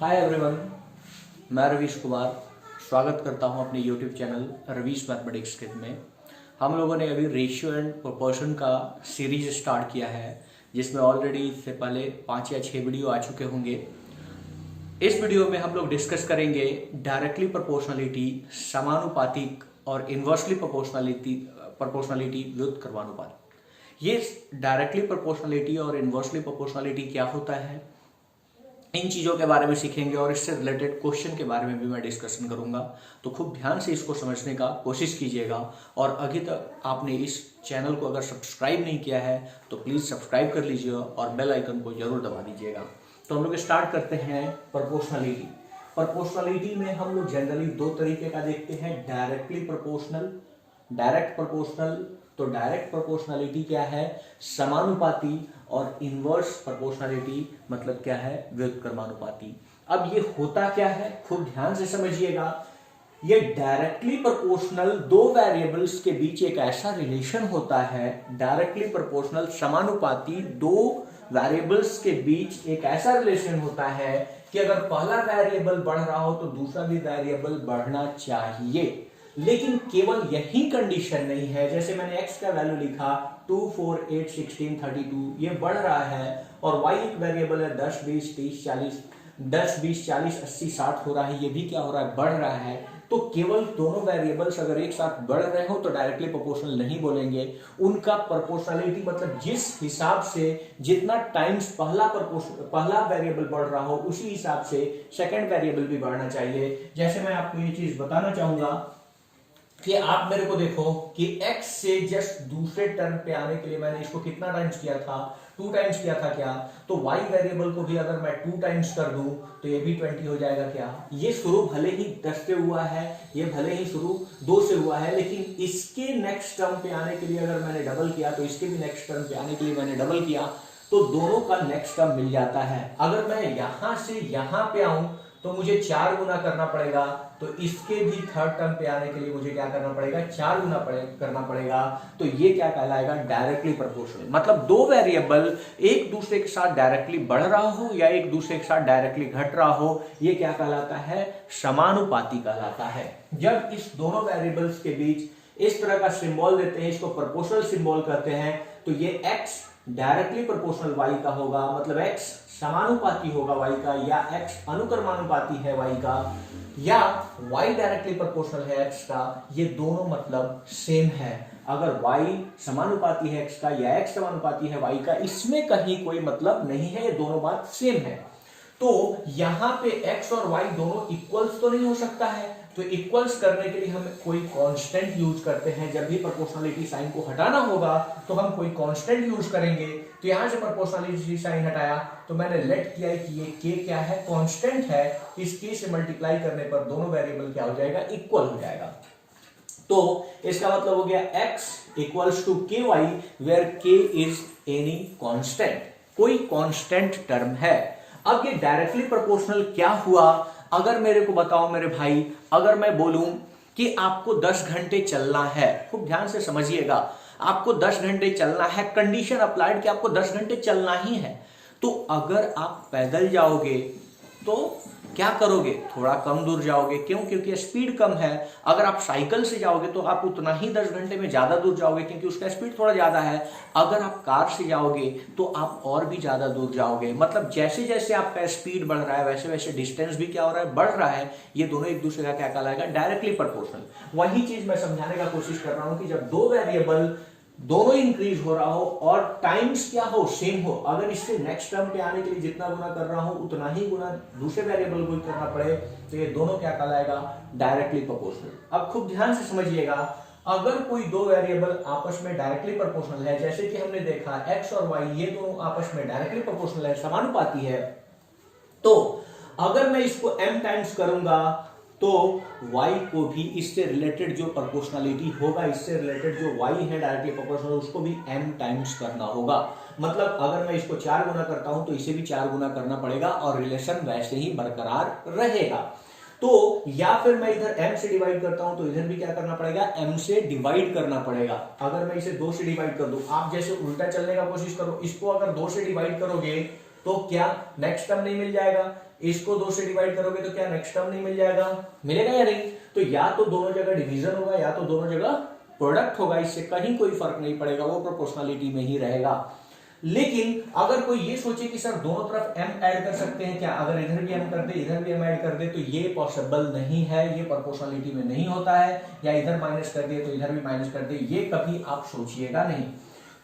Hi everyone, मैं रवीश कुमार स्वागत करता हूं अपने YouTube channel Ravish mathematics kit में। हम लोगों ने अभी रेशियो एंड प्रोपोर्शन का सीरीज स्टार्ट किया है, जिसमें ऑलरेडी इससे पहले 5 या 6 वीडियो आ चुके होंगे। इस वीडियो में हम लोग डिस्कस करेंगे डायरेक्टली प्रोपोर्शनलिटी, समानुपातिक और इन्वर्सली प्रोपोर्शनलिटी व्युत्क्रमानुपात। ये डायरेक्टली प्रोपोर्शनलिटी और इन्वर्सली प्रोपोर्शनलिटी क्या होता है, इन चीज़ों के बारे में सीखेंगे और इससे रिलेटेड क्वेश्चन के बारे में भी मैं डिस्कशन करूंगा। तो खूब ध्यान से इसको समझने का कोशिश कीजिएगा। और अभी तक आपने इस चैनल को अगर सब्सक्राइब नहीं किया है तो प्लीज़ सब्सक्राइब कर लीजिए और बेल आइकन को जरूर दबा दीजिएगा। तो हम लोग स्टार्ट करते हैं प्रोपोर्शनलिटी। प्रोपोर्शनलिटी में हम लोग जनरली दो तरीके का देखते हैं, डायरेक्टली प्रोपोर्शनल, डायरेक्ट प्रोपोर्शनल। तो डायरेक्ट प्रोपोर्शनलिटी क्या है? समानुपाती। और इनवर्स प्रोपोर्शनलिटी मतलब क्या है? व्युत्क्रमानुपाती। अब ये होता क्या है, खूब ध्यान से समझिएगा। ये डायरेक्टली प्रोपोर्शनल दो वेरिएबल्स के बीच एक ऐसा रिलेशन होता है, डायरेक्टली प्रोपोर्शनल समानुपाती दो वेरिएबल्स के बीच एक ऐसा रिलेशन होता है कि अगर पहला वेरिएबल बढ़ रहा हो तो दूसरा भी वेरिएबल बढ़ना चाहिए। लेकिन केवल यही कंडीशन नहीं है। जैसे मैंने x का वैल्यू लिखा 2, 4, 8, 16, 32, ये बढ़ रहा है, और y एक वेरिएबल है 10, 20, 30, 40, 10, 20, 40, 80, 60 हो रहा है, ये भी क्या हो रहा है? बढ़ रहा है। तो केवल दोनों वेरिएबल्स अगर एक साथ बढ़ रहे हो तो डायरेक्टली प्रोपोर्शनल नहीं बोलेंगे। उनका प्रोपोर्शनलिटी मतलब जिस हिसाब से जितना टाइम्स पहला वेरिएबल बढ़ रहा हो उसी हिसाब से सेकंड वेरिएबल भी बढ़ना चाहिए। जैसे मैं आपको ये चीज बताना चाहूंगा कि आप मेरे को देखो कि x से जस्ट दूसरे टर्म पे आने के लिए मैंने इसको कितना टाइम्स किया था? 2 टाइम्स किया था क्या? तो y वेरिएबल को भी अगर मैं 2 टाइम्स कर दूं तो ये भी 20 हो जाएगा क्या? ये शुरू भले ही 10 से हुआ है, ये भले ही शुरू 2 से हुआ है, लेकिन इसके नेक्स्ट टर्म पे आने के लिए अगर मैंने डबल किया तो इसके भी नेक्स्ट टर्म पे आने के लिए मैंने डबल किया, तो दोनों का नेक्स्ट टर्म मिल जाता है। अगर मैं यहां से यहां पे आऊं तो मुझे 4 गुना करना पड़ेगा, तो इसके भी थर्ड टर्म पे आने के लिए मुझे क्या करना पड़ेगा? 4 गुना करना पड़ेगा। तो ये क्या कहलाएगा? Directly proportional. मतलब दो वेरिएबल एक दूसरे के साथ डायरेक्टली बढ़ रहा हो या एक दूसरे के साथ डायरेक्टली घट रहा हो, ये क्या कहलाता है? समानुपाती कहलाता है। जब इस दोनों वेरिएबल्स के बीच इस तरह का सिंबल देते हैं, इसको प्रोपोर्शनल सिंबल कहते हैं, तो ये x डायरेक्टली प्रोपोर्शनल y का होगा, मतलब x समानुपाती होगा y का, या x अनुक्रमानुपाती है y का, या y डायरेक्टली प्रोपोर्शनल है x का। ये दोनों मतलब सेम है। अगर y समानुपाती है x का या x समानुपाती है y का, इसमें कहीं कोई मतलब नहीं है, ये दोनों बात सेम है। तो यहां पे x और y दोनों इक्वल्स तो नहीं हो सकता है, तो इक्वल्स करने के लिए हम कोई कांस्टेंट यूज करते हैं। जब भी प्रोपोर्शनलिटी साइन को हटाना होगा तो हम कोई कांस्टेंट यूज करेंगे। तो यहां से प्रोपोर्शनलिटी साइन हटाया तो मैंने लेट किया कि ये k क्या है? कांस्टेंट है। इस k से मल्टीप्लाई करने पर दोनों वेरिएबल क्या हो जाएगा? इक्वल हो जाएगा। तो इसका मतलब हो गया x equals to ky, where k is any constant, कोई कांस्टेंट टर्म है। अब ये डायरेक्टली प्रोपोर्शनल क्या हुआ? अगर मेरे को बताओ मेरे भाई, अगर मैं बोलूं कि आपको 10 घंटे चलना है, खूब ध्यान से समझिएगा, आपको 10 घंटे चलना है, कंडीशन अप्लाइड कि आपको 10 घंटे चलना ही है। तो अगर आप पैदल जाओगे तो क्या करोगे? थोड़ा कम दूर जाओगे। क्यों? क्योंकि स्पीड कम है। अगर आप साइकिल से जाओगे तो आप उतना ही 10 घंटे में ज्यादा दूर जाओगे, क्योंकि उसका स्पीड थोड़ा ज्यादा है। अगर आप कार से जाओगे तो आप और भी ज्यादा दूर जाओगे। मतलब जैसे जैसे आपका स्पीड बढ़ रहा है वैसे वैसे डिस्टेंस भी क्या हो रहा है? बढ़ रहा है। ये दोनों एक दूसरे का क्या कहलाएगा? Directly proportional. वही चीज मैं समझाने का कोशिश कर रहा हूं कि जब दो वेरिएबल दोनों इंक्रीज हो रहा हो और टाइम्स क्या हो? सेम हो। अगर इससे नेक्स्ट टर्म पे आने के लिए जितना गुना कर रहा हूं उतना ही गुना दूसरे वेरिएबल को करना पड़े, तो ये दोनों क्या कहलाएगा? Directly proportional. अब खूब ध्यान से समझिएगा, अगर कोई दो वेरिएबल आपस में डायरेक्टली प्रोपोर्शनल है, जैसे कि हमने देखा x और y, ये दोनों आपस में डायरेक्टली प्रोपोर्शनल है, समानुपाती है, तो अगर मैं इसको m टाइम्स करूंगा तो y को भी इससे रिलेटेड जो प्रोपोर्शनलिटी होगा, इससे रिलेटेड जो y है डायरेक्टली प्रोपोर्शनल, उसको भी m टाइम्स करना होगा। मतलब अगर मैं इसको 4 गुना करता हूं तो इसे भी 4 गुना करना पड़ेगा और रिलेशन वैसे ही बरकरार रहेगा। तो या फिर मैं इधर m से डिवाइड करता हूं तो इधर भी क्या करना पड़ेगा? m से डिवाइड करना पड़ेगा। अगर मैं इसे 2 से डिवाइड कर दूं, आप जैसे उल्टा चलने का कोशिश करो, इसको अगर 2 से डिवाइड करोगे तो क्या नेक्स्ट टर्म नहीं मिल जाएगा? इसको 2 से डिवाइड करोगे तो क्या नेक्स्ट टर्म नहीं मिल जाएगा? मिलेगा या नहीं? तो या तो दोनों जगह डिवीजन होगा या तो दोनों जगह प्रोडक्ट होगा, इससे कहीं कोई फर्क नहीं पड़ेगा, वो प्रोपोर्शनलिटी में ही रहेगा। लेकिन अगर कोई ये सोचे कि सर दोनों तरफ m ऐड कर सकते हैं क्या, अगर इधर भी m कर दे इधर भी m ऐड कर दे, तो ये पॉसिबल नहीं है, ये प्रोपोर्शनलिटी में नहीं होता है। या इधर माइनस कर दिए तो इधर भी माइनस कर दे, ये कभी आप सोचिएगा नहीं।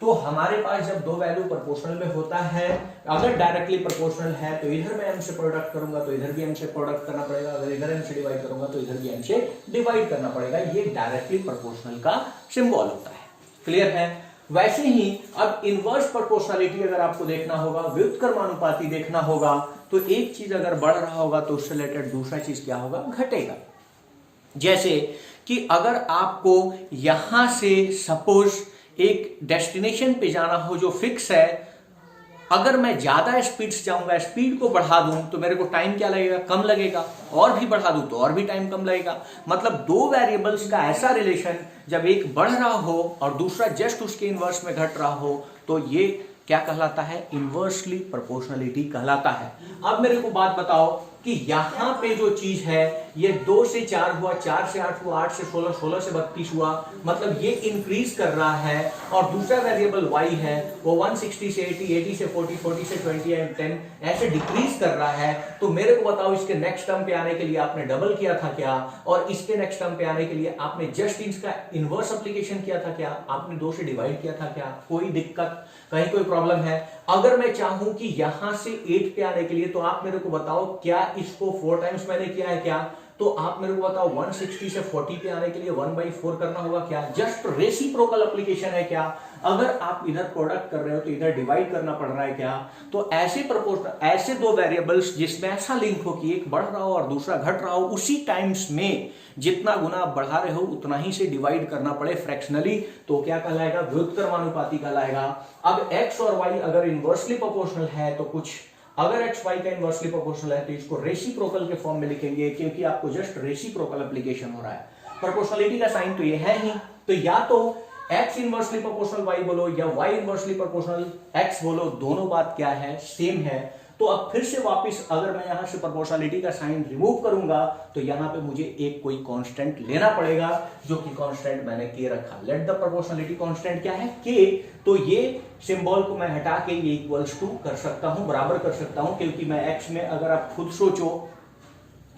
तो हमारे पास जब दो वैल्यू प्रोपोर्शनल में होता है, अगर डायरेक्टली प्रोपोर्शनल है तो इधर मैं m से प्रोडक्ट करूंगा तो इधर भी m से प्रोडक्ट करना पड़ेगा, अगर इधर m से डिवाइड करूंगा तो इधर भी m से डिवाइड करना पड़ेगा। ये डायरेक्टली प्रोपोर्शनल का सिंबल होता है। क्लियर है? वैसे ही अब इनवर्स प्रोपोर्शनलिटी अगर आपको देखना होगा, व्युत्क्रमानुपाती देखना होगा, तो एक चीज अगर बढ़ रहा होगा तो उससे रिलेटेड दूसरा चीज क्या होगा? घटेगा। जैसे कि अगर आपको यहां से सपोज एक डेस्टिनेशन पे जाना हो जो फिक्स है, अगर मैं ज्यादा स्पीड से जाऊंगा, स्पीड को बढ़ा दूं तो मेरे को टाइम क्या लगेगा? कम लगेगा। और भी बढ़ा दूं तो और भी टाइम कम लगेगा। मतलब दो वेरिएबल्स का ऐसा रिलेशन जब एक बढ़ रहा हो और दूसरा जस्ट उसके इनवर्स में घट रहा हो, तो ये क्या कहलाता है? इनवर्सली प्रोपोर्शनलिटी कहलाता है। अब मेरे को बात बताओ कि यहां पे जो चीज है ये 2 से 4 हुआ, 4 से 8 हुआ, 8 से 16, 16 से 32 हुआ, मतलब ये इंक्रीज कर रहा है। और दूसरा वेरिएबल y है वो 160 से 80, 80 से 40, 40 से 20 एंड 10 ऐसे डिक्रीज कर रहा है। तो मेरे को बताओ इसके नेक्स्ट टर्म पे आने के लिए आपने डबल किया था क्या? और इसके नेक्स्ट टर्म पे आने के लिए आपने जस्ट इसका इनवर्स एप्लीकेशन किया था क्या? आपने 2 से डिवाइड किया था क्या? कोई दिक्कत, कहीं कोई प्रॉब्लम है? अगर मैं चाहूं कि यहां से 8 पे आने के लिए, तो आप मेरे को बताओ क्या इसको 4 टाइम्स मैंने किया है क्या? तो आप मेरे को बताओ 160 से 40 पे आने के लिए 1/4 करना होगा क्या? जस्ट रेसिप्रोकल एप्लीकेशन है क्या? अगर आप इधर प्रोडक्ट कर रहे हो तो इधर डिवाइड करना पड़ रहा है क्या? तो ऐसे प्रोपोर्शनल, ऐसे दो वेरिएबल्स जिसमें ऐसा लिंक हो कि एक बढ़ रहा हो और दूसरा घट रहा हो, उसी टाइम्स में जितना गुना आप बढ़ा रहे हो उतना ही से डिवाइड करना पड़े फ्रैक्शनली, तो क्या कहलाएगा? व्युत्क्रमानुपाती कहलाएगा। अब x और y अगर इनवर्सली प्रोपोर्शनल है तो कुछ, अगर x y का इनवर्सली प्रोपोर्शनल है तो इसको रेसिप्रोकल के फॉर्म में लिखेंगे, क्योंकि आपको जस्ट रेसिप्रोकल एप्लीकेशन हो रहा है। प्रोपोर्शनलिटी का साइन तो ये है ही, तो या तो x इनवर्सली प्रोपोर्शनल y बोलो या y इनवर्सली प्रोपोर्शनल x बोलो, दोनों बात क्या है? सेम है। तो अब फिर से वापस अगर मैं यहां से प्रोपोर्शनलिटी का साइन रिमूव करूंगा तो यहां पे मुझे एक कोई कांस्टेंट लेना पड़ेगा, जो कि कांस्टेंट मैंने के रखा। लेट द प्रोपोर्शनलिटी कांस्टेंट क्या है? के। तो ये सिंबल को मैं हटा के ये इक्वल्स टू कर सकता हूं, बराबर कर सकता हूं, क्योंकि मैं x में अगर आप खुद सोचो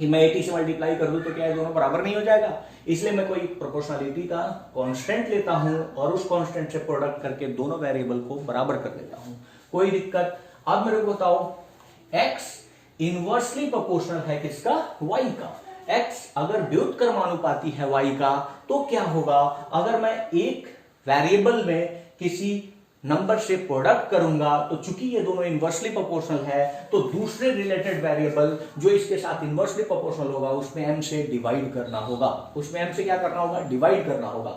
कि मैं 80 से मल्टीप्लाई कर दूं तो क्या ये दोनों बराबर नहीं हो जाएगा? इसलिए मैं कोई प्रोपोर्शनलिटी का कांस्टेंट लेता हूं और उस कांस्टेंट से प्रोडक्ट करके दोनों वेरिएबल को बराबर कर देता हूं। कोई दिक्कत? अब मेरे को बताओ x इनवर्सली प्रोपोर्शनल है किसका? y का। x अगर व्युत्क्रमानुपाती है y का तो क्या होगा? अगर मैं एक वेरिएबल में किसी नंबर से प्रोडक्ट करूंगा तो चूंकि ये दोनों इनवर्सली प्रोपोर्शनल है, तो दूसरे रिलेटेड वेरिएबल जो इसके साथ इनवर्सली प्रोपोर्शनल होगा उसमें m से डिवाइड करना होगा। उसमें m से क्या करना होगा? डिवाइड करना होगा।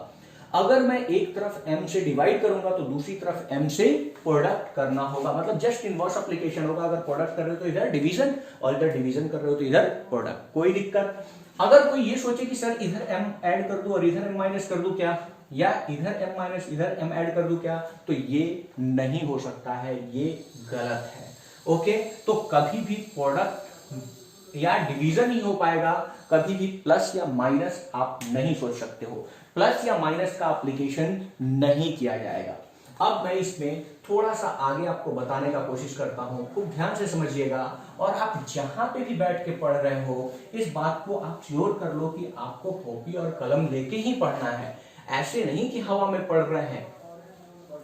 अगर मैं एक तरफ m से डिवाइड करूंगा तो दूसरी तरफ m से प्रोडक्ट करना होगा, मतलब जस्ट इनवर्स एप्लीकेशन होगा। अगर प्रोडक्ट कर रहे हो तो इधर डिवीजन और इधर डिवीजन कर रहे हो तो इधर प्रोडक्ट। कोई दिक्कत? अगर कोई ये सोचे कि सर इधर m ऐड कर दूं और इधर m माइनस कर दूं क्या, या इधर m माइनस इधर m ऐड कर दूं क्या, तो ये नहीं हो सकता है, ये गलत है। ओके, तो कभी भी प्रोडक्ट या डिवीजन ही हो पाएगा, कभी भी प्लस या माइनस आप नहीं सोच सकते हो। प्लस या माइनस का एप्लीकेशन नहीं किया जाएगा। अब मैं इसमें थोड़ा सा आगे आपको बताने का कोशिश करता हूं, खूब ध्यान से समझिएगा। और आप जहां पे भी बैठ के पढ़ रहे हो इस बात को आप श्योर कर लो कि आपको कॉपी और कलम लेके ही पढ़ना है। ऐसे नहीं कि हवा में पढ़ रहे हैं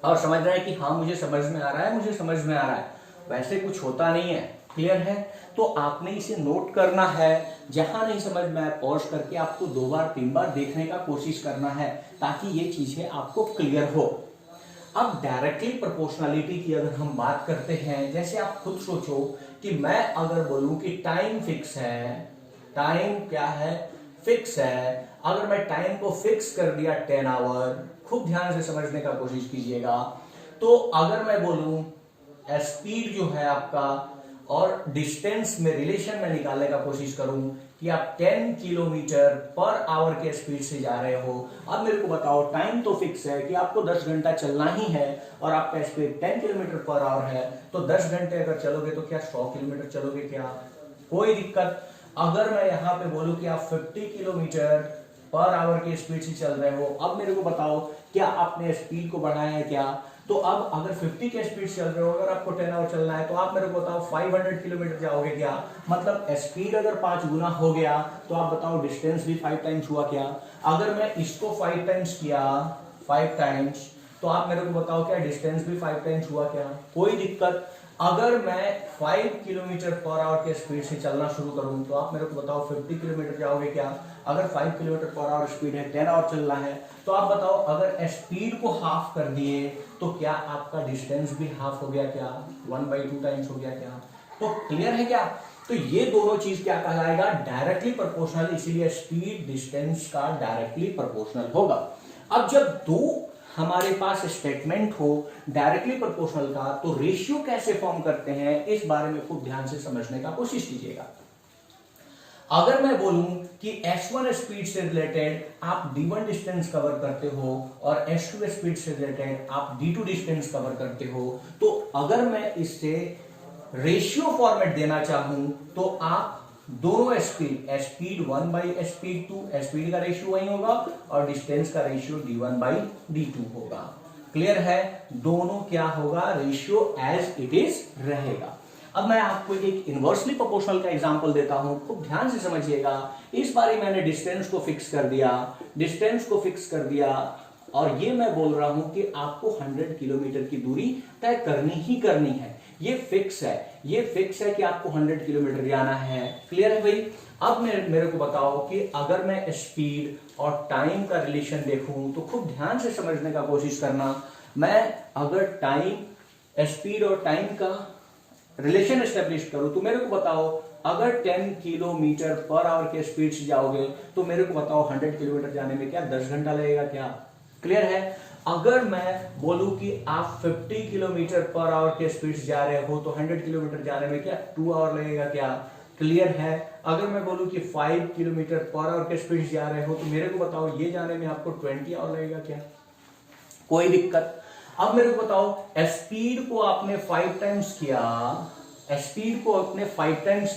और समझ रहे हैं कि हाँ मुझे समझ में आ रहा है, मुझे समझ में आ रहा है, वैसे कुछ होता नहीं है। क्लियर है? तो आपने इसे नोट करना है, जहां नहीं समझ में आए पॉज करके आपको 2 बार 3 बार देखने का कोशिश करना है, ताकि ये चीजें आपको क्लियर हो। अब डायरेक्टली प्रोपोर्शनलिटी की अगर हम बात करते हैं, जैसे आप खुद सोचो कि मैं अगर बोलूं कि टाइम फिक्स है, टाइम क्या है? फिक्स है। अगर मैं टाइम को फिक्स कर दिया 10 आवर, खूब ध्यान से समझने का कोशिश कीजिएगा। तो अगर मैं बोलूं स्पीड जो है आपका और डिस्टेंस में रिलेशन में निकालने का कोशिश करूं कि आप 10 किलोमीटर पर आवर के स्पीड से जा रहे हो। अब मेरे को बताओ, टाइम तो फिक्स है कि आपको 10 घंटा चलना ही है और आपका स्पीड 10 किलोमीटर पर आवर है, तो 10 घंटे अगर चलोगे तो क्या 100 किलोमीटर चलोगे क्या? कोई दिक्कत। अगर मैं यहाँ पे बोलूं कि आप 50 किलोमीटर पर आवर की स्पीड से चल रहे हो, अब मेरे को बताओ क्या आपने स्पीड को बढ़ाया है क्या? तो अब अगर 50 के स्पीड चल रहे हो, अगर आपको 10 आवर चलना है तो आप मेरे को बताओ 500 किलोमीटर जाओगे क्या? मतलब स्पीड अगर 5 गुना हो गया तो आप बताओ डिस्टेंस भी 5 टाइम्स हुआ क्या? अगर मैं इसको 5 टाइम्स किया, 5 टाइम्स, तो आप मेरे को बताओ क्या डिस्टेंस भी 5 टाइम्स हुआ क्या? कोई दिक्कत। अगर मैं 5 किलोमीटर पर आवर के स्पीड से चलना शुरू करूं तो आप मेरे को बताओ 50 किलोमीटर जाओगे क्या? अगर 5 किलोमीटर पर आवर स्पीड है, 10 आवर चलना है, तो आप बताओ अगर स्पीड को हाफ कर दिए तो क्या आपका डिस्टेंस भी हाफ हो गया क्या? 1/2 टाइम्स हो गया क्या? तो क्लियर है क्या? तो ये दोनों चीज क्या कहलाएगा? डायरेक्टली प्रोपोर्शनल, इसीलिए स्पीड डिस्टेंस का डायरेक्टली प्रोपोर्शनल होगा। अब जब दो हमारे पास स्टेटमेंट हो डायरेक्टली प्रोपोर्शनल का, तो रेशियो कैसे फॉर्म करते हैं इस बारे में खूब ध्यान से समझने का कोशिश कीजिएगा। अगर मैं बोलूं कि S1 स्पीड से रिलेटेड आप D1 डिस्टेंस कवर करते हो और S2 स्पीड से रिलेटेड आप D2 डिस्टेंस कवर करते हो, तो अगर मैं इससे रेशियो फॉर्मेट देना चाहूं तो आप दोनों स्पीड 1/स्पीड 2, स्पीड का रेशियो वही होगा और डिस्टेंस का रेशियो D1/D2 होगा। क्लियर है? दोनों क्या होगा? रेशियो एज इट इज रहेगा। अब मैं आपको एक इनवर्सली प्रोपोर्शनल का एग्जांपल देता हूं, खूब ध्यान से समझिएगा। इस बार मैंने डिस्टेंस को फिक्स कर दिया और ये मैं बोल रहा हूं कि आपको 100 किलोमीटर की दूरी तय करनी ही करनी है। ये फिक्स है कि आपको 100 किलोमीटर जाना है। क्लियर है भाई? अब मेरे को बताओ कि अगर मैं स्पीड और टाइम का रिलेशन देखूं तो खूब ध्यान से समझने का कोशिश करना। मैं अगर स्पीड और टाइम का रिलेशन एस्टेब्लिश करूं तो मेरे को बताओ अगर 10 किलोमीटर पर आवर के स्पीड से जाओगे तो मेरे को बताओ 100 किलोमीटर जाने में क्या 10 घंटा लगेगा क्या? क्लियर है? अगर मैं बोलूं कि आप 50 किलोमीटर पर आवर के स्पीड से जा रहे हो तो 100 किलोमीटर जाने में क्या 2 आवर लगेगा क्या? क्लियर है? अगर मैं बोलूं कि 5 किलोमीटर पर आवर के स्पीड से जा रहे हो तो मेरे को बताओ ये जाने में आपको 20 आवर लगेगा क्या? कोई दिक्कत। अब मेरे को बताओ स्पीड को आपने 5 टाइम्स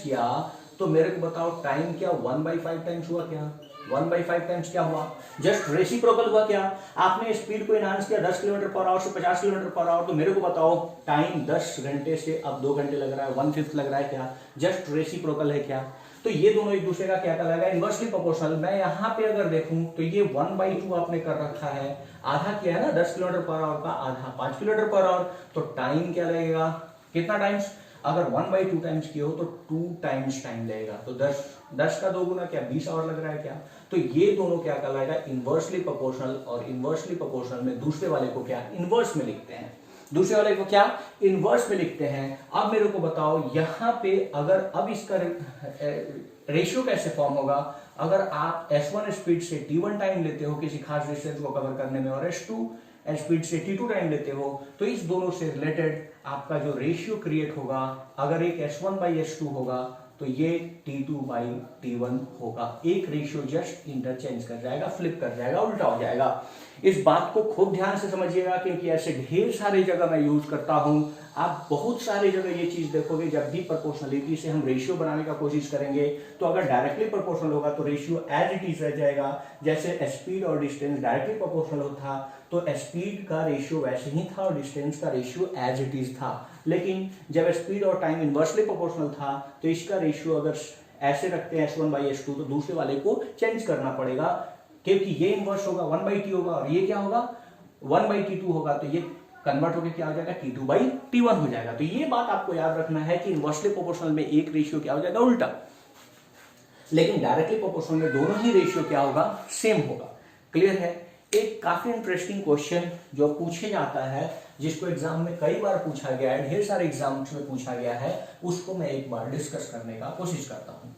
किया तो मेरे को बताओ टाइम क्या 1/5 टाइम्स हुआ क्या? 1/5 टाइम्स क्या हुआ? जस्ट रेसिप्रोकल हुआ क्या? आपने स्पीड को इनहांस किया 10 किलोमीटर पर आवर से 50 किलोमीटर पर आवर, तो मेरे को बताओ टाइम 10 घंटे से अब 2 घंटे लग रहा है, 1/5 लग रहा है क्या? जस्ट रेसिप्रोकल है क्या? तो ये दोनों एक दूसरे का क्या कहलाएगा? Inversely proportional. मैं यहाँ पे अगर देखूं तो ये 1/2 आपने कर रखा है, आधा किया है ना 10 किलोमीटर पर आवर का, आधा 5 किलोमीटर पर आवर, तो टाइम क्या लगेगा? कितना टाइम्स? अगर 1/2 टाइम्स किए हो तो 2 टाइम्स टाइम लगेगा, तो 10 का 2 गुना क्या 20 आवर लग रहा है क्या? तो ये दोनों क्या कहलाएगा? Inversely proportional. और इनवर्सली प्रोपोर्शनल में दूसरे वाले को क्या इनवर्स में लिखते हैं, दूसरे वाले को क्या इनवर्स में लिखते हैं। अब मेरे को बताओ यहाँ पे अगर अब इसका रेशियो कैसे फॉर्म होगा? अगर आप S1 स्पीड से T1 टाइम लेते हो किसी खास डिस्टेंस को कवर करने में और S2 स्पीड से T2 टाइम लेते हो, तो इस दोनों से रिलेटेड आपका जो रेशियो क्रिएट होगा, अगर एक S1/S2 होगा तो ये T2/T1 होगा। एक रेशियो जस्ट इंटरचेंज कर जाएगा, फ्लिप कर जाएगा, उल्टा हो जाएगा। इस बात को खूब ध्यान से समझिएगा क्योंकि ऐसे ढेर सारे जगह मैं यूज करता हूं। आप बहुत सारे जगह ये चीज देखोगे, जब भी प्रोपोर्शनलिटी से हम रेशियो बनाने का कोशिश करेंगे तो अगर डायरेक्टली प्रोपोर्शनल होगा तो रेशियो एज इट इज रह जाएगा। जैसे स्पीड और डिस्टेंस डायरेक्टली प्रोपोर्शनल होता तो स्पीड का रेशियो वैसे ही था और डिस्टेंस का रेशियो एज इट इज था। लेकिन जब स्पीड और टाइम इनवर्सली प्रोपोर्शनल था तो इसका रेशियो अगर ऐसे रखते हैं S1/S2 तो दूसरे वाले को चेंज करना पड़ेगा, क्योंकि ये इनवर्स होगा 1/T होगा और ये क्या होगा 1/T2 होगा, तो ये कन्वर्ट होकर क्या हो जाएगा T2/T1 हो जाएगा। तो ये बात आपको याद रखना है कि इनवर्सली प्रोपोर्शनल में एक रेशियो क्या हो जाएगा उल्टा, लेकिन डायरेक्टली प्रोपोर्शनल में दोनों ही रेशियो क्या होगा सेम होगा। क्लियर है? एक काफी इंटरेस्टिंग क्वेश्चन जो पूछे जाता है, जिसको एग्जाम में कई बार पूछा गया है, ढेर सारे एग्जाम्स में पूछा गया है, उसको मैं एक बार डिस्कस करने का कोशिश करता हूं।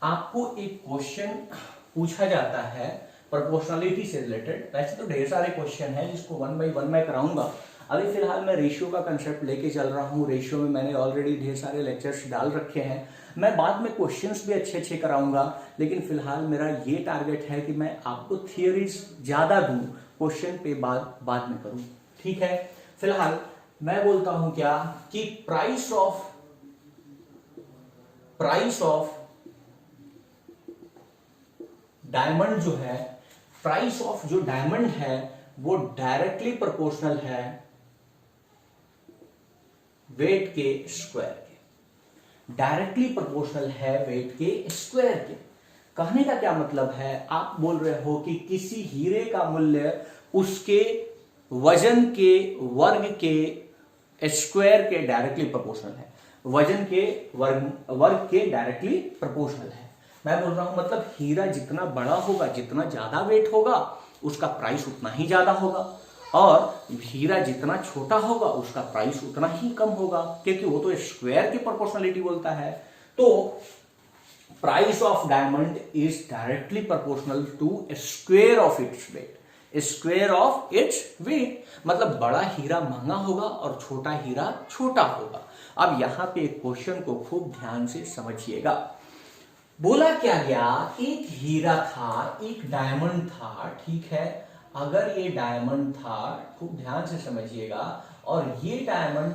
आपको एक क्वेश्चन पूछा जाता है प्रोपोर्शनलिटी से रिलेटेड। वैसे तो ढेर सारे क्वेश्चन है जिसको 1 बाय 1 मैं कराऊंगा। अभी फिलहाल मैं रेशियो का कंसेप्ट लेके चल रहा हूँ। रेशियो में मैंने ऑलरेडी ढेर सारे लेक्चर्स डाल रखे हैं। मैं बाद में क्वेश्चंस भी अच्छे अच्छे कराऊंगा, लेकिन फिलहाल मेरा ये टारगेट है कि मैं आपको थियरीज ज्यादा दूं, क्वेश्चन पे बाद में करूं। ठीक है, फिलहाल मैं बोलता हूं क्या कि प्राइस ऑफ डायमंड जो है, प्राइस ऑफ जो डायमंड है वो डायरेक्टली प्रोपोर्शनल है वेट के स्क्वायर के। डायरेक्टली प्रोपोर्शनल है वेट के स्क्वायर के। कहने का क्या मतलब है, आप बोल रहे हो कि किसी हीरे का मूल्य उसके वजन के वर्ग के स्क्वायर के डायरेक्टली प्रोपोर्शनल है। वजन के वर्ग के डायरेक्टली प्रोपोर्शनल है। मैं बोल रहा हूं मतलब हीरा जितना बड़ा होगा, जितना ज्यादा वेट होगा, उसका प्राइस उतना ही ज्यादा होगा, और हीरा जितना छोटा होगा उसका प्राइस उतना ही कम होगा, क्योंकि वो तो स्क्वायर की प्रोपोर्शनलिटी बोलता है। तो price of diamond is directly proportional to square of its weight. Square of its weight मतलब बड़ा हीरा महंगा होगा और छोटा हीरा छोटा होगा। अब यहां पे एक क्वेश्चन को खूब ध्यान से समझिएगा। बोला क्या गया, एक हीरा था, एक डायमंड था, ठीक है। अगर ये डायमंड था, खूब ध्यान से समझिएगा, और ये डायमंड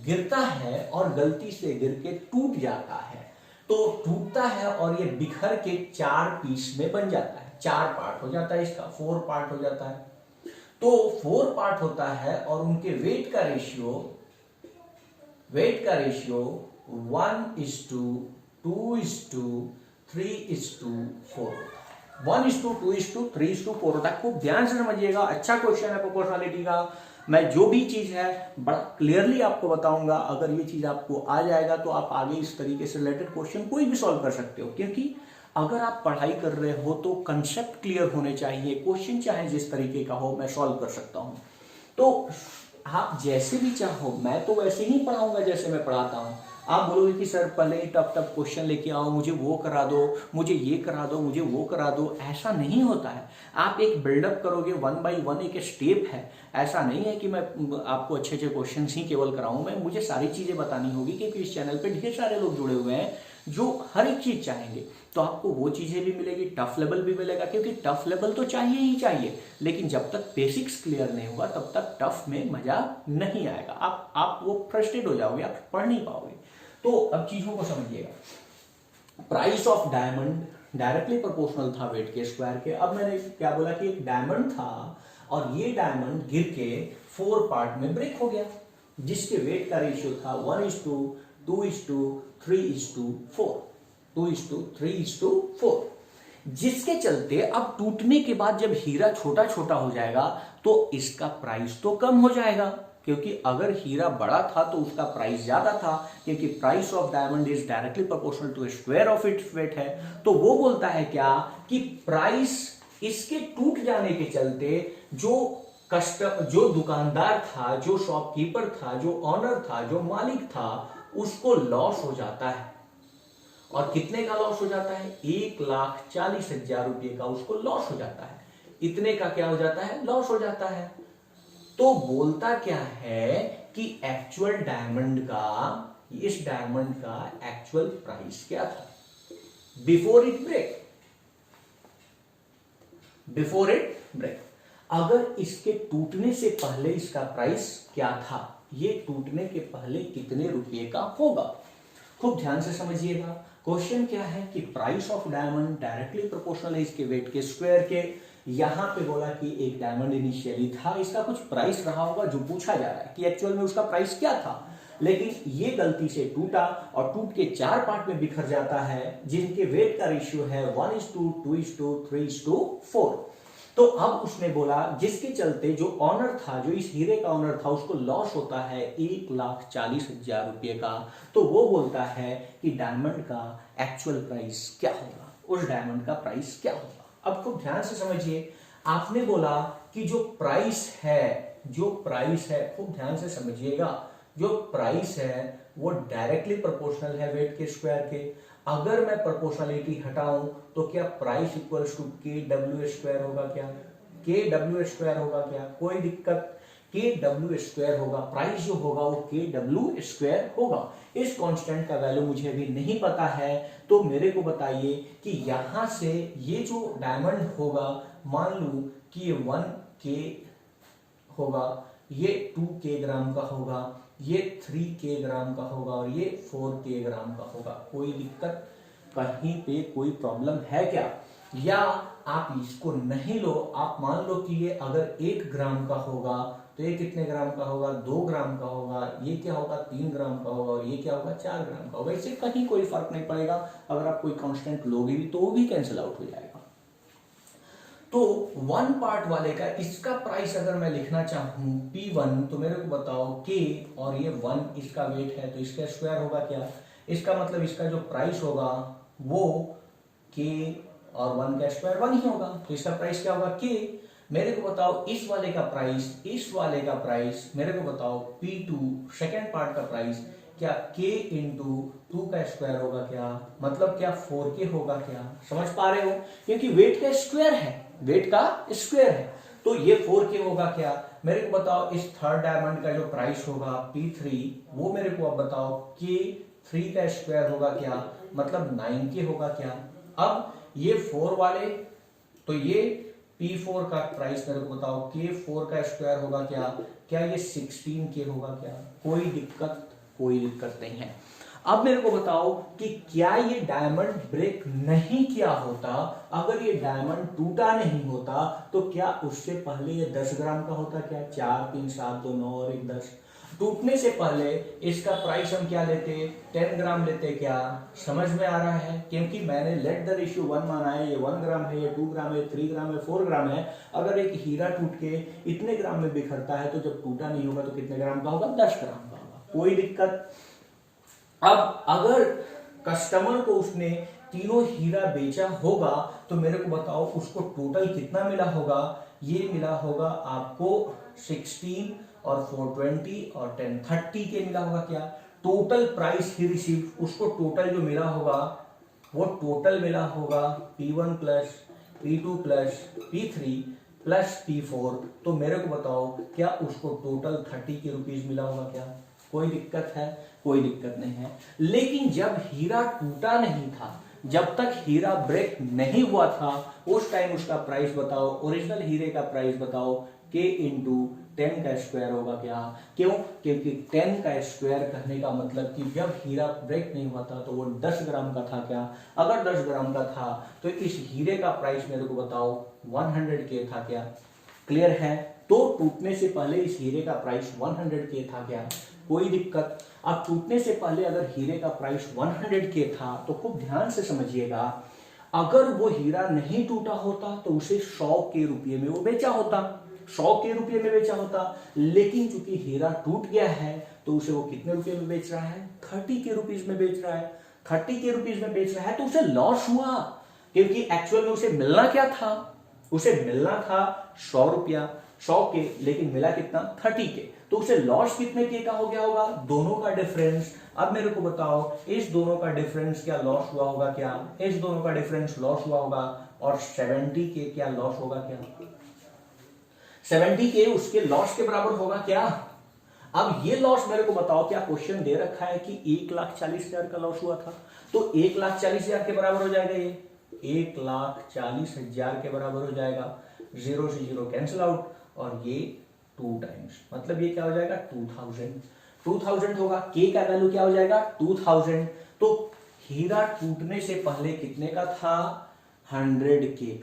गिरता है और गलती से गिर के टूट जाता है, तो टूटता है और ये बिखर के 4 पीस में बन जाता है, 4 पार्ट हो जाता है, इसका 4 पार्ट हो जाता है। तो 4 पार्ट होता है और उनके वेट का रेशियो 1:2:3:4 1:2:3:4 होता है। खूब ध्यान से समझिएगा, अच्छा क्वेश्चन है प्रोपोर्शनलिटी का। मैं जो भी चीज है बड़ा क्लियरली आपको बताऊंगा। अगर ये चीज आपको आ जाएगा तो आप आगे इस तरीके से रिलेटेड क्वेश्चन कोई भी सॉल्व कर सकते हो, क्योंकि अगर आप पढ़ाई कर रहे हो तो कंसेप्ट क्लियर होने चाहिए। क्वेश्चन चाहे जिस तरीके का हो मैं सॉल्व कर सकता हूं। तो आप जैसे भी चाहो, मैं तो वैसे ही पढ़ाऊंगा जैसे मैं पढ़ाता हूं। आप बोलोगे कि सर पहले ही टफ क्वेश्चन लेके आओ, मुझे वो करा दो, मुझे ये करा दो, मुझे वो करा दो, ऐसा नहीं होता है। आप एक बिल्डअप करोगे, 1 by 1 एक स्टेप है। ऐसा नहीं है कि मैं आपको अच्छे अच्छे क्वेश्चन ही केवल कराऊं। मैं मुझे सारी चीजें बतानी होगी, क्योंकि इस चैनल पे ढेर सारे लोग जुड़े हुए हैं जो हर एक चीज चाहेंगे। तो आपको वो चीजें भी मिलेगी, टफ लेवल भी मिलेगा, क्योंकि टफ लेवल तो चाहिए ही चाहिए, लेकिन जब तक बेसिक्स क्लियर नहीं होगा तब तक टफ में मजा नहीं आएगा। आप वो फ्रस्ट्रेट हो जाओगे, आप पढ़ नहीं पाओगे। तो अब चीजों को समझिएगा। Price of diamond directly proportional था वेट के स्क्वायर के। अब मैंने क्या बोला कि एक डायमंड था और ये डायमंड गिर के 4 पार्ट में ब्रेक हो गया, जिसके वेट का रेशियो था 1:2:3:4 जिसके चलते अब टूटने के बाद जब हीरा छोटा छोटा हो जाएगा तो इसका प्राइस तो कम हो जाएगा, क्योंकि अगर हीरा बड़ा था तो उसका प्राइस ज्यादा था, क्योंकि price of diamond is directly proportional to square of its weight है। तो वो बोलता है क्या कि प्राइस इसके टूट जाने के चलते जो दुकानदार था, जो शॉपकीपर था, जो ऑनर था, जो मालिक था, उसको लॉस हो जाता है। और कितने का लॉस हो जाता है? 1,40,000 रुपये का उसको लॉस हो जाता है। इतने का क्या हो जाता है? लॉस हो जाता है। तो बोलता क्या है कि एक्चुअल डायमंड का, इस डायमंड का एक्चुअल प्राइस क्या था बिफोर इट ब्रेक। अगर इसके टूटने से पहले इसका प्राइस क्या था, ये टूटने के पहले कितने रुपए का होगा। खूब ध्यान से समझिएगा। क्वेश्चन क्या है कि price of diamond directly proportional है इसके वेट के स्क्वायर के। यहां पे बोला कि एक डायमंड इनिशियली था, इसका कुछ प्राइस रहा होगा जो पूछा जा रहा है कि एक्चुअल में उसका प्राइस क्या था, लेकिन ये गलती से टूटा और टूट के 4 पार्ट में बिखर जाता है, जिनके वेट का रेशियो है 1:2:3:4। तो अब उसने बोला जिसके चलते जो ऑनर था, जो इस हीरे का ऑनर था, उसको लॉस होता है 1,40,000 रुपये का। तो वो बोलता है कि डायमंड का एक्चुअल प्राइस क्या होगा, उस डायमंड का प्राइस क्या होगा। अब खूब ध्यान से समझिए। आपने बोला कि जो प्राइस है, खूब ध्यान से समझिएगा, जो प्राइस है वो डायरेक्टली प्रोपोर्शनल है वेट के स्क्वायर के। अगर मैं प्रोपोर्शनलिटी हटाऊं तो क्या price equals to KW square होगा क्या? KW स्क्वायर होगा क्या? कोई दिक्कत। के डब्ल्यू स्क्वायर होगा, प्राइस जो होगा वो के डब्ल्यू स्क्वायर होगा। इस कांस्टेंट का वैल्यू मुझे अभी नहीं पता है, तो मेरे को बताइए कि यहां से ये जो डायमंड होगा, मान लू कि ये 1K होगा, ये 2K ग्राम का होगा, ये 3K ग्राम का होगा और ये 4K ग्राम का होगा। कोई दिक्कत कहीं पे कोई प्रॉब्लम है क्या? या आप इसको नहीं लो, आप मान लो कि ये अगर 1 ग्राम का होगा तो ये कितने ग्राम का होगा, 2 ग्राम का होगा, ये क्या होगा 3 ग्राम का होगा और ये क्या होगा 4 ग्राम का होगा। इससे कहीं कोई फर्क नहीं पड़ेगा। अगर आप कोई कांस्टेंट लोगे भी तो वो भी कैंसिल आउट हो जाएगा। तो 1 पार्ट वाले का इसका प्राइस अगर मैं लिखना चाहूं P1, तो मेरे को बताओ K और ये 1 इसका वेट है, तो इसका स्क्वायर होगा क्या? इसका मतलब इसका जो प्राइस होगा वो K और 1 का स्क्वायर 1 ही होगा, तो इसका प्राइस क्या होगा K। मेरे को बताओ इस वाले का प्राइस, इस वाले का प्राइस मेरे को बताओ P2 सेकेंड पार्ट का प्राइस क्या K इंटू 2 का स्क्वायर होगा क्या? मतलब क्या 4K होगा क्या? समझ पा रहे हो? क्योंकि वेट का स्क्वायर है, वेट का स्क्वायर है, तो ये 4K होगा क्या? मेरे को बताओ इस थर्ड डायमंड का जो प्राइस होगा P3, वो मेरे को अब बताओ K3 का स्क्वायर होगा क्या? मतलब 9K होगा क्या? अब ये 4 वाले, तो ये P4 का प्राइस मेरे को बताओ K4 का स्क्वायर होगा क्या? क्या ये 16K होगा क्या? कोई दिक्कत नहीं है। अब मेरे को बताओ कि क्या ये डायमंड ब्रेक नहीं किया होता, अगर ये डायमंड टूटा नहीं होता तो क्या उससे पहले ये 10 ग्राम का होता क्या? 4 3 7 2 9 और 1 10। टूटने से पहले इसका प्राइस हम क्या लेते? 10 ग्राम लेते क्या? समझ में आ रहा है? क्योंकि मैंने लेट द रेशियो 1 माना है, ये 1 ग्राम है, ये 2 ग्राम है, 3 ग्राम है, 4 ग्राम है। अगर एक हीरा टूट के इतने ग्राम में बिखरता है तो जब टूटा नहीं होगा तो कितने ग्राम का होगा? 10 ग्राम का होगा। कोई दिक्कत? अब अगर कस्टमर को उसने तीनों हीरा बेचा होगा तो मेरे को बताओ उसको टोटल कितना मिला होगा? ये मिला होगा आपको 16 और 420 और 10 30 के मिला होगा क्या? टोटल प्राइस ही रिसीव, उसको टोटल जो मिला होगा वो टोटल मिला होगा P1 plus P2 plus P3 plus P4। तो मेरे को बताओ क्या उसको टोटल 30 के रुपीज मिला होगा क्या? कोई दिक्कत है? कोई दिक्कत नहीं है। लेकिन जब हीरा टूटा नहीं था, जब तक हीरा ब्रेक नहीं हुआ था, उस टाइम उसका प्राइस बताओ, ओरिजिनल हीरे का प्राइस बताओ K इंटू 10 का स्क्वायर होगा क्या? क्यों? क्योंकि 10 का स्क्वायर कहने का मतलब कि जब हीरा ब्रेक नहीं हुआ था तो वो 10 ग्राम का था क्या? अगर 10 ग्राम का था तो इस हीरे का प्राइस मेरे को बताओ 100K था क्या? क्लियर है? तो टूटने से पहले इस हीरे का प्राइस 100K था क्या? कोई दिक्कत? अब टूटने से पहले अगर हीरे का प्राइस 100K था तो खूब ध्यान से समझिएगा, अगर वो हीरा नहीं टूटा होता तो उसे 100K रुपये में वो बेचा होता, 100K रुपये में बेचा होता। लेकिन चूंकि हीरा टूट गया है तो उसे वो कितने रुपये में बेच रहा है? 30K रुपीज में बेच रहा है। 30K रुपीज में बेच रहा है तो उसे लॉस हुआ, क्योंकि एक्चुअल में उसे मिलना क्या था? उसे मिलना था 100 रुपया, 100K, लेकिन मिला कितना? 30K। तो उसे लॉस कितने के का हो गया होगा? दोनों का डिफरेंस। अब मेरे को बताओ इस दोनों का डिफरेंस क्या लॉस हुआ होगा क्या? इस दोनों का डिफरेंस लॉस हुआ होगा और 70K क्या लॉस होगा क्या? 70K उसके लॉस के बराबर होगा क्या? अब ये लॉस मेरे को बताओ, क्या क्वेश्चन दे रखा है कि 1,40,000 का लॉस हुआ था, तो 1,40,000 के बराबर हो जाएगा, ये 1,40,000 के बराबर हो जाएगा। 0 से 0 कैंसिल आउट और ये 2 टाइम्स, मतलब ये क्या हो जाएगा? 2000 होगा। K का वैल्यू क्या हो जाएगा? 2000। तो हीरा टूटने से पहले कितने का था? 100K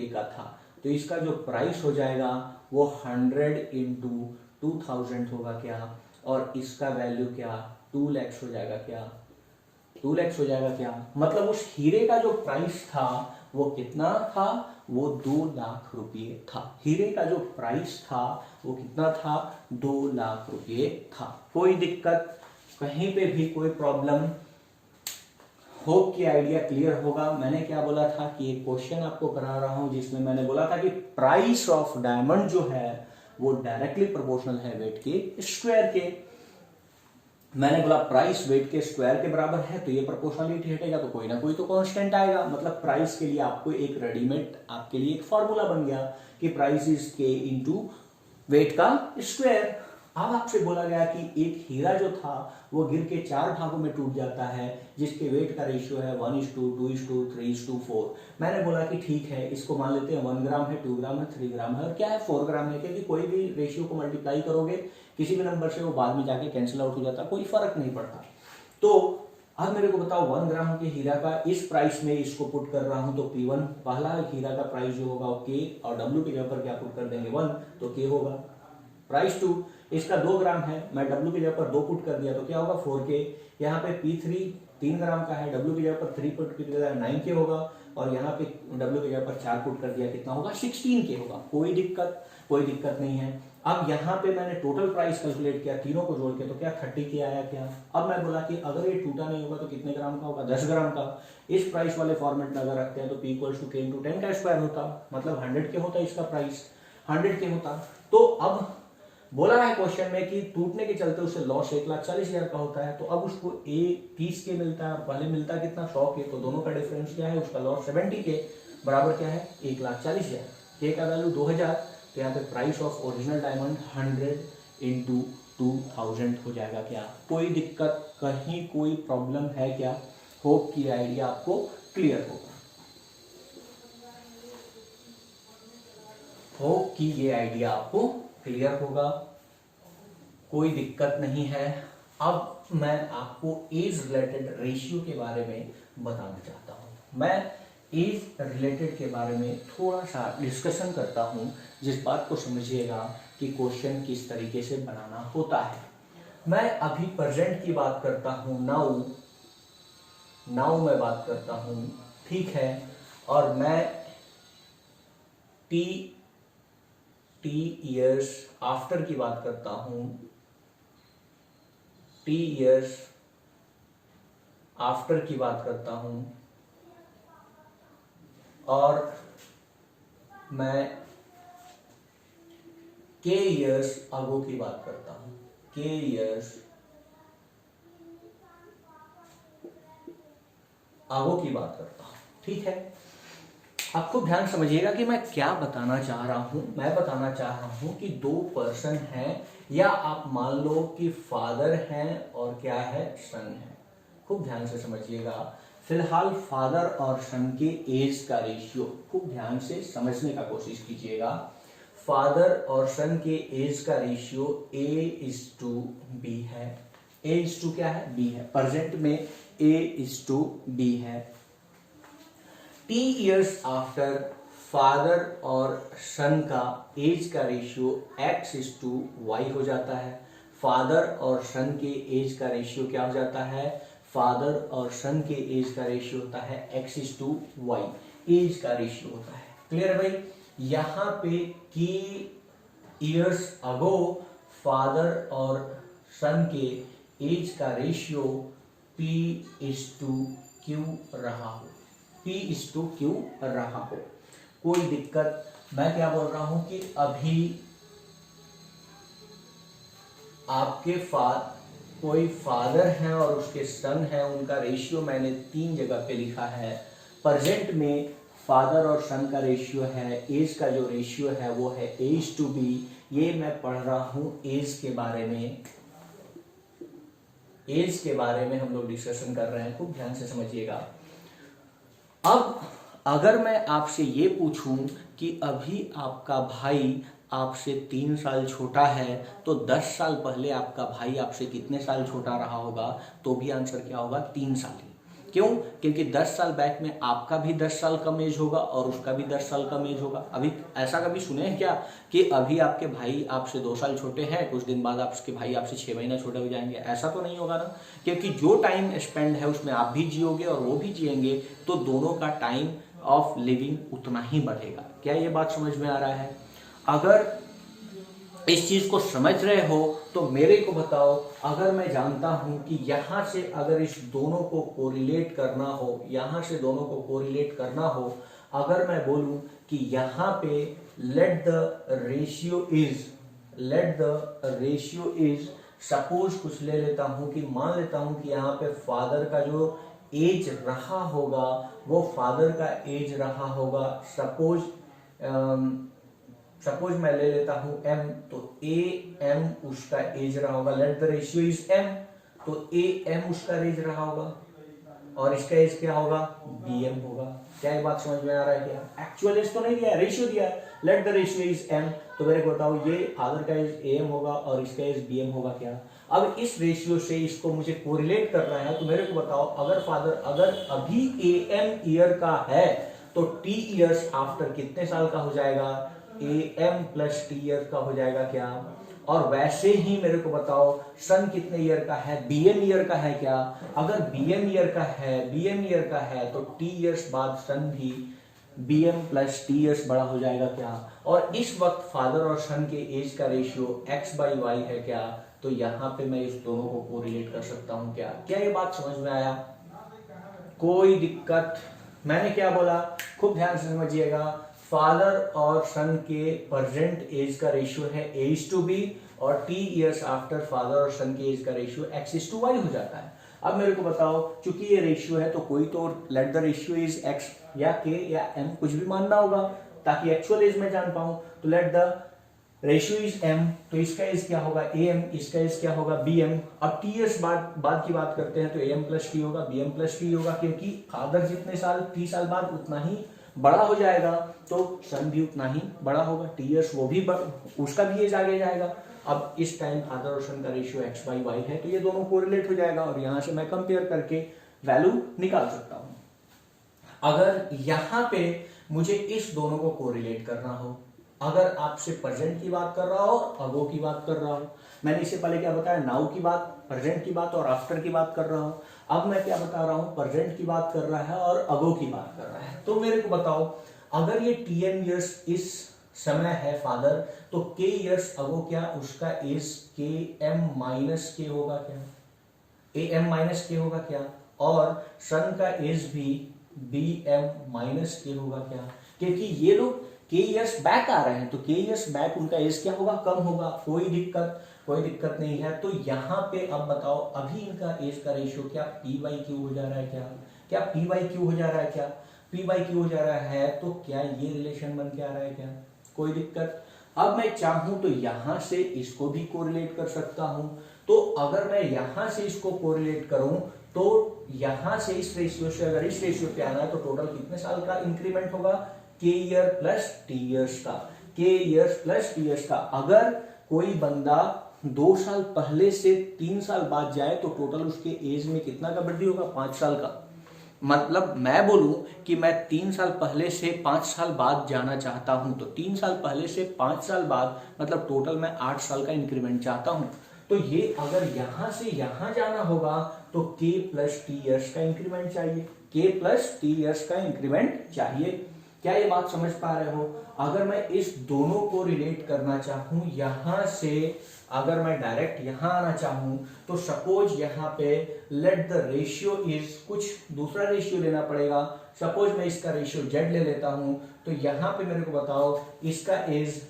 का था। तो इसका जो प्राइस हो जाएगा वो 100 इंटू 2000 होगा क्या? और इसका वैल्यू क्या? 2 लाख हो जाएगा क्या? 2 लाख हो जाएगा क्या? मतलब उस हीरे का जो प्राइस था वो कितना था? वो 2 लाख रुपये था। हीरे का जो प्राइस था वो कितना था? 2 लाख रुपये था। कोई दिक्कत? कहीं पे भी कोई प्रॉब्लम? होप कि आइडिया क्लियर होगा। मैंने क्या बोला था कि एक क्वेश्चन आपको करा रहा हूं जिसमें मैंने बोला था कि प्राइस ऑफ डायमंड जो है वो डायरेक्टली प्रोपोर्शनल है वेट के स्क्वायर के। मैंने बोला प्राइस वेट के स्क्वायर के बराबर है तो ये प्रोपोर्शनलिटी हटेगा तो कोई ना कोई तो कांस्टेंट आएगा। मतलब प्राइस के लिए आपको एक रेडीमेड आपके लिए एक फॉर्मूला बन गया कि price is K into weight का स्क्वायर। अब आपसे बोला गया कि एक हीरा जो था वो गिर के 4 भागों में टूट जाता है जिसके वेट का रेशियो है 1:2:3:4। मैंने बोला कि ठीक है, इसको मान लेते हैं 1 ग्राम है, 2 ग्राम है, 3 ग्राम है और क्या है 4 ग्राम है, क्योंकि कोई भी रेशियो को मल्टीप्लाई करोगे किसी भी नंबर से वो बाद में जाके कैंसिल आउट हो जाता, कोई फर्क नहीं पड़ता। तो अब मेरे को बताओ 1 ग्राम के हीरा का इस प्राइस में इसको पुट कर रहा हूं तो P1 पहला हीरा का प्राइस जो होगा वो K और W की जगह पर क्या पुट कर देंगे 1 तो K होगा। प्राइस 2 इसका 2 ग्राम है, मैं W की जगह पर 2 पुट कर दिया तो क्या होगा 4K। यहाँ पे P3 3 ग्राम का है, W की जगह पर 3 पुट कर दिया 9K होगा और यहाँ पे W की जगह पर 4 पुट कर दिया कितना होगा 16K होगा। कोई दिक्कत नहीं है। अब यहाँ पे मैंने टोटल प्राइस कैलकुलेट किया तीनों को जोड़ के तो क्या 30K आया क्या। अब मैं बोला कि अगर ये टूटा नहीं होगा तो कितने ग्राम का होगा 10 ग्राम का। इस प्राइस वाले फॉर्मेट में अगर रखते हैं तो P = K × 10 का स्क्वायर होता, मतलब 100K होता, इसका प्राइस 100K होता। तो अब बोला है क्वेश्चन में कि टूटने के चलते उसे लॉस 1,40,000 का होता है, तो अब उसको A 30K मिलता है और पहले मिलता कितना 100K, तो दोनों का डिफरेंस क्या है, उसका लॉस 70K बराबर क्या है 1,40,000। K का वैल्यू 2000, तो यहाँ पे प्राइस ऑफ ओरिजिनल डायमंड 100 × 2000 हो जाएगा। क्या कोई दिक्कत, कहीं कोई प्रॉब्लम है क्या? होप कि आइडिया आपको क्लियर होगा। होप कि ये आइडिया आपको क्लियर होगा, कोई दिक्कत नहीं है। अब मैं आपको एज रिलेटेड रेशियो के बारे में बताना चाहता हूं। मैं एज रिलेटेड के बारे में थोड़ा सा डिस्कशन करता हूं, जिस बात को समझिएगा कि क्वेश्चन किस तरीके से बनाना होता है। मैं अभी प्रेजेंट की बात करता हूं, नाउ मैं बात करता हूं, ठीक है। और मैं टी ईयर्स आफ्टर की बात करता हूं, टी ईयर्स आफ्टर की बात करता हूं, और मैं के ईयर्स अगो की बात करता हूं, के ईयर्स अगो की बात करता हूं, ठीक है। आपको ध्यान समझिएगा कि मैं क्या बताना चाह रहा हूं। मैं बताना चाह रहा हूं कि 2 पर्सन हैं, या आप मान लो कि फादर हैं और क्या है सन है। खूब ध्यान से समझिएगा। फिलहाल फादर और सन के एज का रेशियो खूब ध्यान से समझने का कोशिश कीजिएगा। फादर और सन के एज का रेशियो A:B है। A:, क्या है, B है। प्रेजेंट में A:B है। टी ईयर्स आफ्टर फादर और सन का एज का रेशियो X:Y हो जाता है। फादर और सन के एज का रेशियो क्या हो जाता है, फादर और सन के एज का रेशियो होता है X:Y, एज का रेशियो होता है। क्लियर है भाई। यहाँ पे की ईयर्स अगो फादर और सन के एज का रेशियो P:Q रहा हो, P:Q रहा हो। कोई दिक्कत, मैं क्या बोल रहा हूं कि अभी आपके कोई फादर है और उसके सन है, उनका रेशियो मैंने 3 जगह पे लिखा है। प्रेजेंट में फादर और सन का रेशियो है, एज का जो रेशियो है वो है A:B। ये मैं पढ़ रहा हूं एज के बारे में, एज के बारे में हम लोग डिस्कशन कर रहे हैं, खूब ध्यान से समझिएगा। अब अगर मैं आपसे ये पूछूं कि अभी आपका भाई आपसे 3 साल छोटा है, तो 10 साल पहले आपका भाई आपसे कितने साल छोटा रहा होगा, तो भी आंसर क्या होगा 3 साल ही। क्यों? क्योंकि 10 साल बैक में आपका भी 10 साल कम एज होगा और उसका भी 10 साल कम एज होगा। अभी ऐसा कभी सुने हैं क्या कि अभी आपके भाई आपसे 2 साल छोटे हैं, कुछ दिन बाद आपके भाई आपसे 6 महीना छोटे हो जाएंगे? ऐसा तो नहीं होगा ना, क्योंकि जो टाइम स्पेंड है उसमें आप भी जियोगे और वो भी जिएंगे, तो दोनों का टाइम ऑफ लिविंग उतना ही बढ़ेगा। क्या ये बात समझ में आ रहा है? अगर इस चीज को समझ रहे हो तो मेरे को बताओ, अगर मैं जानता हूं कि यहां से अगर इस दोनों को कोरिलेट करना हो, यहां से दोनों को कोरिलेट करना हो, अगर मैं बोलूं कि यहां पे let the ratio is, suppose कुछ ले लेता हूं कि मान लेता हूं कि यहाँ पे फादर का जो एज रहा होगा वो फादर का एज रहा होगा सपोज सपोज मैं ले लेता हूं m, तो am उसका एज रहा होगा, let the ratio is m, तो am उसका एज रहा होगा और इसका एज क्या होगा, bm होगा। क्या ये बात समझ में आ रहा है क्या? एक्चुअल एज तो नहीं दिया है, रेशियो दिया है, let the ratio is m, तो मेरे को बताओ ये फादर का एज am होगा और इसका एज bm होगा क्या? अब इस रेशियो से इसको मुझे कोरिलेट करना है, तो मेरे को बताओ अगर फादर अगर अभी am ईयर का है तो t ईयर्स आफ्टर कितने साल का हो जाएगा, am प्लस t ईयर का हो जाएगा क्या? और वैसे ही मेरे को बताओ सन कितने ईयर का है, bm ईयर का है क्या? अगर bm ईयर का है तो t ईयर्स बाद सन भी bm प्लस t ईयर्स बड़ा हो जाएगा क्या? और इस वक्त फादर और सन के एज का रेशियो x/y है क्या? तो यहाँ पे मैं इस दोनों को कोरिलेट कर सकता हूँ क्या? क्या ये बात समझ में आया? कोई दिक्कत? मैंने क्या बोला, खूब ध्यान से समझिएगा। फादर और सन के प्रेजेंट एज का रेशियो है a/b और t ईयर्स आफ्टर फादर और सन के एज का रेशियो x/y हो जाता है। अब मेरे को बताओ, चूंकि ये रेशियो है तो कोई तो let the ratio is x या k या m कुछ भी मानना होगा ताकि एक्चुअल एज में जान पाऊं। तो let the ratio is m, तो इसका एज क्या होगा am, इसका एज क्या होगा bm। अब t ईयर्स बाद की बात करते हैं तो am प्लस t होगा, bm प्लस t होगा, क्योंकि फादर जितने साल t साल बाद उतना ही बड़ा हो जाएगा तो सन भी उतना ही बड़ा होगा, t ईयर्स वो भी उसका भी एज आगे जाएगा। अब इस टाइम फादर और सन का रेशियो x/y है तो ये दोनों कोरिलेट हो जाएगा और यहां से मैं कंपेयर करके वैल्यू निकाल सकता हूं। अगर यहां पे मुझे इस दोनों को कोरिलेट करना हो, अगर आपसे प्रेजेंट की बात कर रहा हो और अगो की बात कर रहा हो, मैंने इससे पहले क्या बताया, नाउ की बात, प्रेजेंट की बात और आफ्टर की बात कर रहा हूं। अब मैं क्या बता रहा हूं, प्रेजेंट की बात कर रहा है और अगो की बात कर रहा है। तो मेरे को बताओ अगर ये tm ईयर्स इस समय है फादर, तो k ईयर्स अगो क्या उसका एज km माइनस के होगा क्या, am माइनस के होगा क्या? और सन का एज भी bm माइनस के होगा क्या? क्योंकि ये लोग k ईयर्स बैक आ रहे हैं तो k ईयर्स बैक उनका एज क्या होगा, कम होगा। कोई दिक्कत नहीं है। तो यहाँ पे अब बताओ अभी इनका एज का रेशियो क्या p/q हो जा रहा है क्या p/q हो जा रहा है क्या? p/q हो जा रहा है तो क्या ये रिलेशन बन के आ रहा है क्या? कोई दिक्कत? अब मैं चाहूं तो यहां से इसको भी कोरिलेट कर सकता हूं। तो अगर मैं यहां से इसको कोरिलेट करूं तो यहां से इस रेशियो से अगर इस रेशियो पे आना है तो टोटल कितने साल का इंक्रीमेंट होगा, k year plus t years का, k years plus t years का। अगर कोई बंदा 2 साल पहले से 3 साल बाद जाए तो टोटल उसके एज में कितना का वृद्धि होगा, 5 साल का। मतलब मैं बोलूं कि मैं 3 साल पहले से 5 साल बाद जाना चाहता हूं तो 3 साल पहले से 5 साल बाद मतलब टोटल मैं 8 साल का इंक्रीमेंट चाहता हूं। तो ये अगर यहां से यहां जाना होगा तो k प्लस t ईयर्स का इंक्रीमेंट चाहिए, k प्लस t ईयर्स का इंक्रीमेंट चाहिए। क्या ये बात समझ पा रहे हो? अगर मैं इस दोनों को रिलेट करना चाहूं यहां से, अगर मैं डायरेक्ट यहां आना चाहूं तो सपोज यहां पे लेट द रेशियो इज, कुछ दूसरा रेशियो लेना पड़ेगा। सपोज मैं इसका रेशियो z ले लेता हूं तो यहां पे मेरे को बताओ इसका एज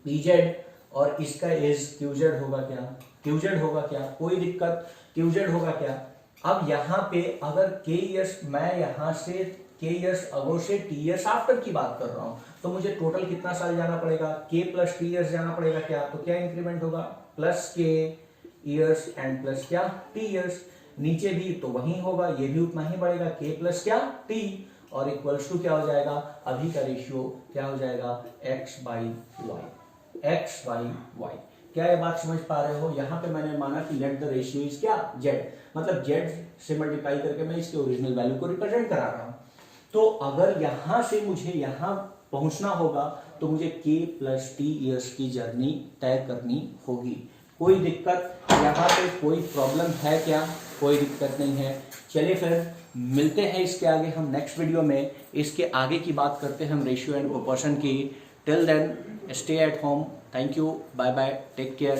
pz और इसका एज qz होगा क्या, qz होगा क्या? कोई दिक्कत? qz होगा क्या? अब यहां पे अगर k ईयर्स, मैं यहां से k ईयर्स अगो से t ईयर्स आफ्टर की बात कर रहा हूं तो मुझे टोटल कितना साल जाना पड़ेगा, k प्लस t ईयर्स जाना पड़ेगा क्या? तो क्या इंक्रीमेंट होगा, plus k years and plus क्या t ईयर्स। नीचे भी तो वही होगा, ये भी उतना ही बढ़ेगा, k प्लस क्या t और इक्वल्स टू क्या हो जाएगा, अभी का रेशियो क्या हो जाएगा, x/y। क्या ये बात समझ पा रहे हो? यहाँ पे मैंने माना कि लेट द रेशियो इज क्या, z, मतलब z से मल्टीप्लाई करके मैं इसके ओरिजिनल वैल्यू को रिप्रेजेंट करा रहा हूं। तो अगर यहां से मुझे यहां पहुंचना होगा तो मुझे k प्लस t ईयर्स की जर्नी तय करनी होगी। कोई दिक्कत? यहाँ पे कोई प्रॉब्लम है क्या? कोई दिक्कत नहीं है। चलिए फिर मिलते हैं इसके आगे हम नेक्स्ट वीडियो में, इसके आगे की बात करते हैं हम रेशियो एंड प्रोपोर्शन की। Till then stay at home, thank you, bye bye, take care.